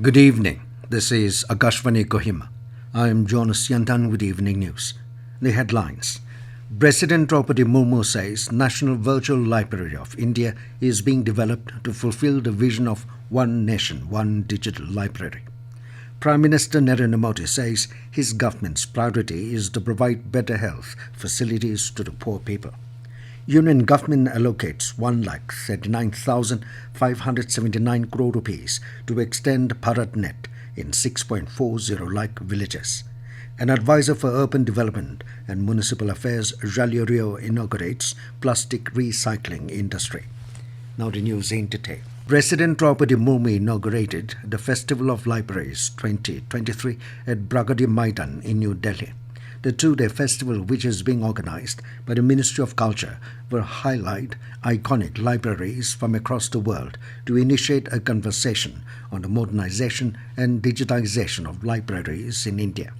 Good evening. This is Akashvani Kohima. I am Jonas Yantan with Evening News. The headlines. President Droupadi Murmu says National Virtual Library of India is being developed to fulfill the vision of One Nation, One Digital Library. Prime Minister Narendra Modi says his government's priority is to provide better health facilities to the poor people. Union government allocates 1,39,579 crore rupees to extend Bharat Net in 6.40 lakh villages. An advisor for urban development and municipal affairs, Zhaleo, inaugurates plastic recycling industry. Now the news in detail. President Droupadi Murmu inaugurated the Festival of Libraries 2023 at Droupadi Maidan in New Delhi. The two-day festival, which is being organized by the Ministry of Culture, will highlight iconic libraries from across the world to initiate a conversation on the modernization and digitization of libraries in India.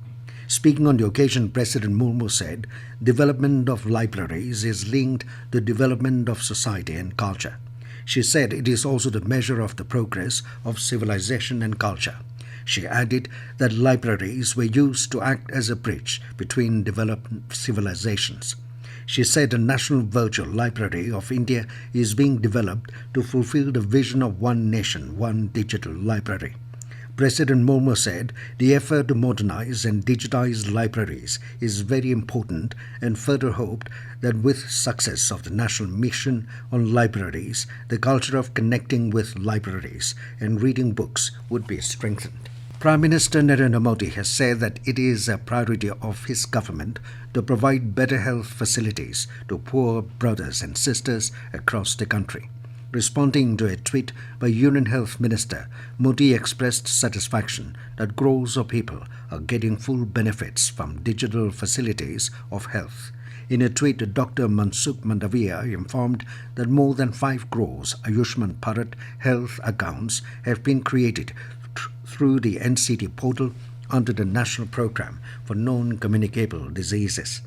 Speaking on the occasion, President Murmu said development of libraries is linked to development of society and culture. She said it is also the measure of the progress of civilization and culture. She added that libraries were used to act as a bridge between developed civilizations. She said the National Virtual Library of India is being developed to fulfill the vision of One Nation, One Digital Library. President Murmu said the effort to modernize and digitize libraries is very important and further hoped that with success of the national mission on libraries, the culture of connecting with libraries and reading books would be strengthened. Prime Minister Narendra Modi has said that it is a priority of his government to provide better health facilities to poor brothers and sisters across the country. Responding to a tweet by Union Health Minister, Modi expressed satisfaction that crores of people are getting full benefits from digital facilities of health. In a tweet, Dr. Mansukh Mandaviya informed that more than 5 crores Ayushman Bharat health accounts have been created through the NCT portal under the National Programme for Non-Communicable Diseases.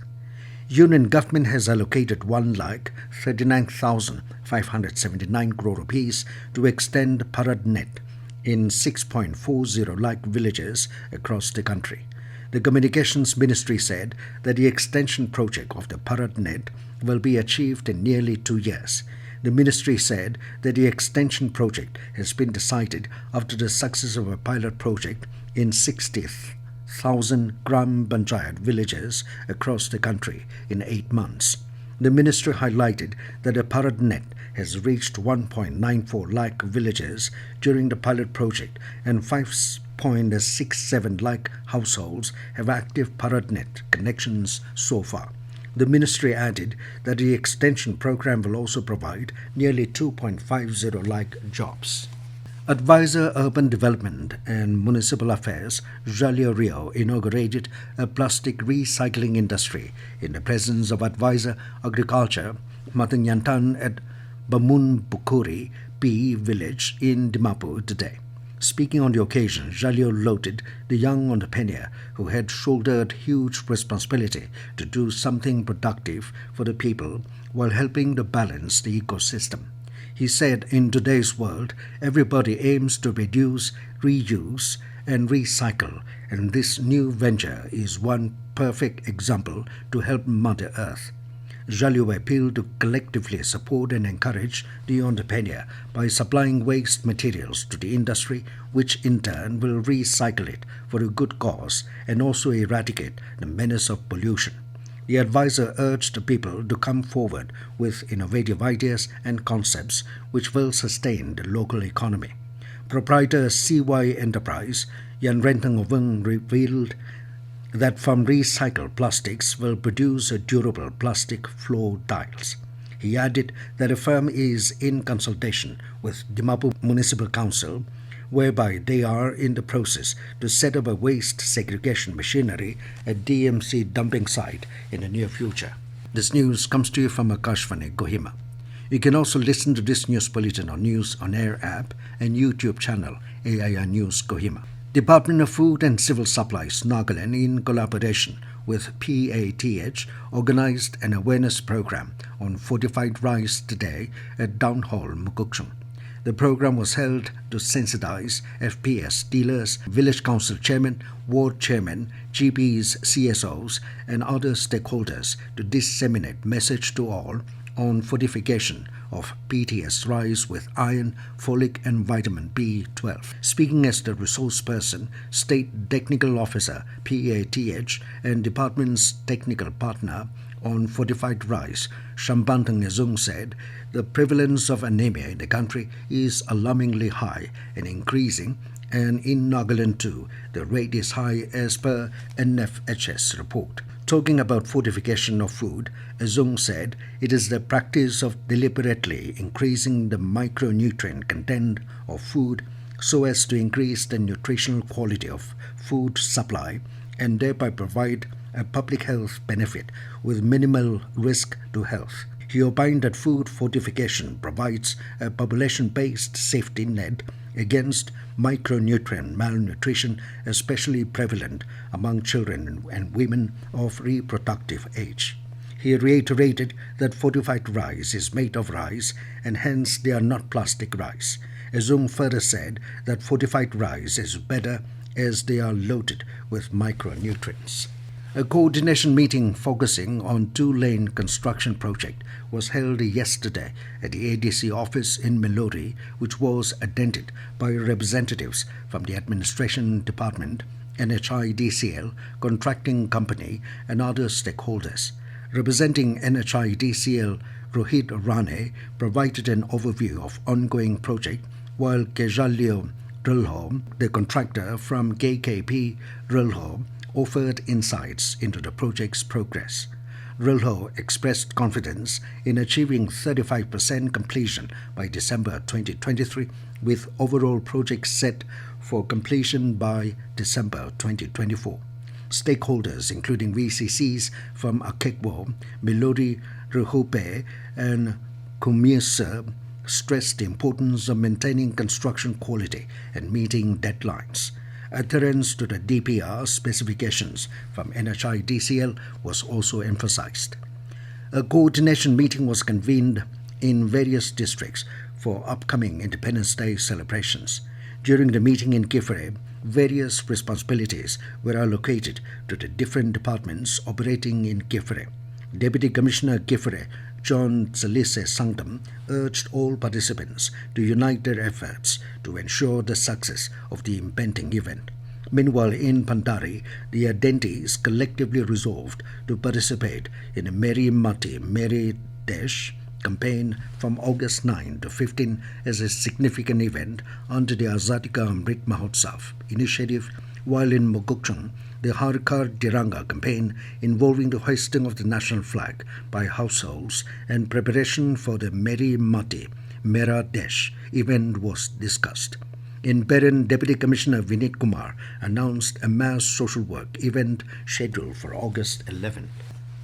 Union government has allocated 1,39,579 crore rupees to extend Bharat Net in 6.40 lakh villages across the country. The Communications Ministry said that the extension project of the Bharat Net will be achieved in nearly 2 years. The ministry said that the extension project has been decided after the success of a pilot project in 60,000 Gram Panchayat villages across the country in 8 months. The ministry highlighted that the Bharat Net has reached 1.94 lakh villages during the pilot project and 5.67 lakh households have active Bharat Net connections so far. The ministry added that the extension program will also provide nearly 2.50 lakh jobs. Advisor Urban Development and Municipal Affairs, Zhaleo, inaugurated a plastic recycling industry in the presence of Advisor Agriculture Matan Yantan at Bamunbukuri P village in Dimapur today. Speaking on the occasion, Zhaleo lauded the young entrepreneur who had shouldered huge responsibility to do something productive for the people while helping to balance the ecosystem. He said in today's world, everybody aims to reduce, reuse, and recycle, and this new venture is one perfect example to help Mother Earth. Zhaleo appealed to collectively support and encourage the entrepreneur by supplying waste materials to the industry, which in turn will recycle it for a good cause and also eradicate the menace of pollution. The advisor urged the people to come forward with innovative ideas and concepts which will sustain the local economy. Proprietor CY Enterprise Yan Rentang Weng revealed that from recycled plastics will produce a durable plastic floor tiles. He added that a firm is in consultation with Dimapur Municipal Council, whereby they are in the process to set up a waste segregation machinery at DMC dumping site in the near future. This news comes to you from Akashvani, Kohima. You can also listen to this news bulletin on News On Air app and YouTube channel AIR News Kohima. Department of Food and Civil Supplies, Nagaland, in collaboration with PATH, organized an awareness program on fortified rice today at Down Hall, Mukukchung. The program was held to sensitize FPS dealers, village council chairmen, ward chairmen, GPs, CSOs, and other stakeholders to disseminate message to all on fortification of PTS rice with iron, folic and vitamin B12. Speaking as the resource person, State Technical Officer PATH and Department's technical partner on fortified rice, Shambantang Ezung said the prevalence of anemia in the country is alarmingly high and increasing, and in Nagaland too, the rate is high as per NFHS report. Talking about fortification of food, Ezung said it is the practice of deliberately increasing the micronutrient content of food so as to increase the nutritional quality of food supply and thereby provide a public health benefit with minimal risk to health. He opined that food fortification provides a population-based safety net against micronutrient malnutrition, especially prevalent among children and women of reproductive age. He reiterated that fortified rice is made of rice and hence they are not plastic rice. Ezung further said that fortified rice is better as they are loaded with micronutrients. A coordination meeting focusing on two-lane construction project was held yesterday at the ADC office in Melori, which was attended by representatives from the Administration Department, NHIDCL, contracting company and other stakeholders. Representing NHIDCL, Rohit Rane provided an overview of ongoing project, while Zhaleo, the contractor from KKP Zhaleo, offered insights into the project's progress. Zhaleo expressed confidence in achieving 35% completion by December 2023, with overall project set for completion by December 2024. Stakeholders, including VCCs from Akekwo, Melodi, Rehope, and Kumisa, stressed the importance of maintaining construction quality and meeting deadlines. Adherence to the DPR specifications from NHIDCL was also emphasized. A coordination meeting was convened in various districts for upcoming Independence Day celebrations. During the meeting in Kifre, various responsibilities were allocated to the different departments operating in Kifre. Deputy Commissioner Kifre, John Zalise Sanctum, urged all participants to unite their efforts to ensure the success of the impending event. Meanwhile, in Pandari, the Adentis collectively resolved to participate in a Meri Mati Meri Desh campaign from August 9 to 15 as a significant event under the Azadi Ka Amrit Mahotsav initiative, while in Mokokchung, the Har Ghar Tiranga campaign involving the hoisting of the national flag by households and preparation for the Meri Mati Mera Desh event was discussed. In Perin, Deputy Commissioner Vinit Kumar announced a mass social work event scheduled for August 11.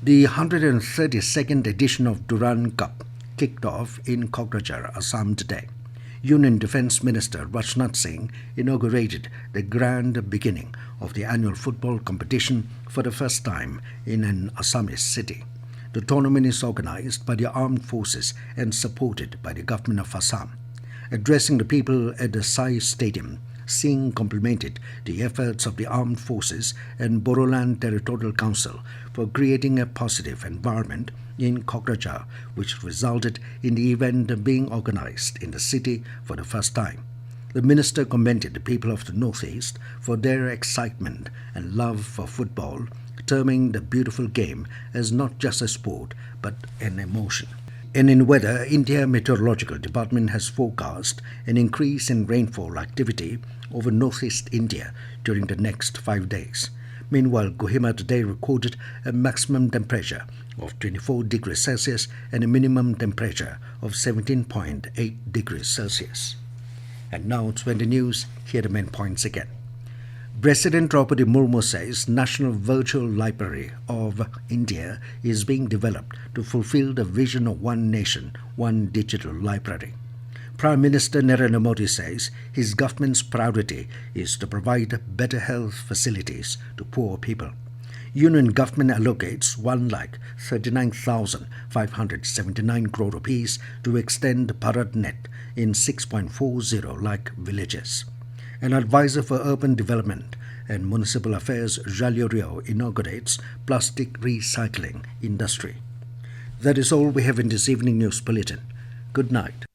The 132nd edition of Duran Cup kicked off in Kokrajhar, Assam today. Union Defence Minister Rajnath Singh inaugurated the grand beginning of the annual football competition for the first time in an Assamese city. The tournament is organized by the armed forces and supported by the government of Assam. Addressing the people at the Sai Stadium, Singh complimented the efforts of the armed forces and Bodoland Territorial Council for creating a positive environment in Kokrajhar, which resulted in the event being organized in the city for the first time. The minister commended the people of the Northeast for their excitement and love for football, terming the beautiful game as not just a sport but an emotion. And in weather, India Meteorological Department has forecast an increase in rainfall activity over northeast India during the next 5 days. Meanwhile, Kohima today recorded a maximum temperature of 24 degrees Celsius and a minimum temperature of 17.8 degrees Celsius. And now to the news, here are the main points again. President Droupadi Murmu says National Virtual Library of India is being developed to fulfill the vision of One Nation, One Digital Library. Prime Minister Narendra Modi says his government's priority is to provide better health facilities to poor people. Union government allocates 1,39,579 crore rupees to extend Bharat Net in 6.40 lakh villages. An advisor for urban development and municipal affairs, Zhaleo, inaugurates plastic recycling industry. That is all we have in this evening news bulletin. Good night.